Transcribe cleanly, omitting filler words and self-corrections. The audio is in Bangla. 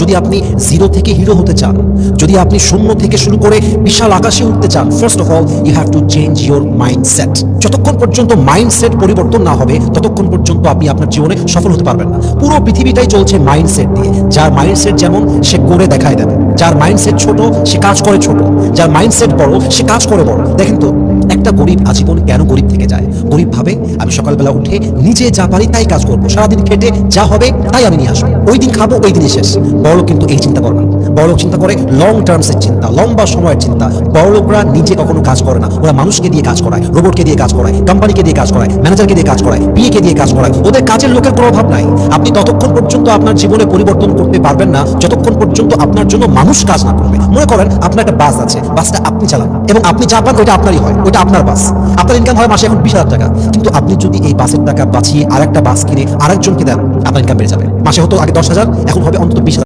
যদি আপনি জিরো থেকে হিরো হতে চান, যদি আপনি শূন্য থেকে শুরু করে বিশাল আকাশে উঠতে চান, first of all you have to change your mindset. যতক্ষণ পর্যন্ত মাইন্ডসেট পরিবর্তন না হবে ততক্ষণ পর্যন্ত আপনি আপনার জীবনে সফল হতে পারবেন না। পুরো পৃথিবীটাই চলছে মাইন্ডসেট দিয়ে। যার মাইন্ডসেট যেমন সে করে দেখায় দেবে, যার মাইন্ডসেট ছোট সে কাজ করে ছোট, যার মাইন্ডসেট বড় সে কাজ করে বড়। দেখেন তো, একটা গরিব আজীবন কেন গরিব থেকে যায়? গরিব ভাবে আমি সকালবেলা উঠে নিজে যা পারি তাই কাজ করবো, সারাদিন খেটে যা হবে তাই আমি নিয়ে আসবো, ওই দিন খাবো ওই দিনই শেষ। বড়লোক কিন্তু এই চিন্তা করে না। বড়লোক চিন্তা করে লং টার্মসের চিন্তা, লম্বা সময়ের চিন্তা। বড়লোকরা নিজে কখনো কাজ করে না, ওরা মানুষকে দিয়ে কাজ করায়, রোবটকে দিয়ে কাজ করায়, কোম্পানিকে দিয়ে কাজ করায়, ম্যানেজারকে দিয়ে কাজ করায়, বিএকে দিয়ে কাজ করায়। ওদের কাজের লোকের কোনো অভাব নাই। আপনি ততক্ষণ পর্যন্ত আপনার জীবনে পরিবর্তন করতে পারবেন না যতক্ষণ পর্যন্ত আপনার জন্য মানুষ কাজ না করবে। মনে করেন আপনার একটা বাস আছে, বাসটা আপনি চালান এবং আপনি যা পান ওইটা আপনারই হয়, ওইটা আপনার বাস। আপনার ইনকাম হয় মাসে এখন 20,000 টাকা, কিন্তু আপনি যদি এই বাসের টাকা বাঁচিয়ে আরেকটা বাস কিনে আরেকজনকে দেন, আপনার ইনকাম বেড়ে যাবে। মাসে হতো আগে 10,000, এখন হবে অন্তত 20,000।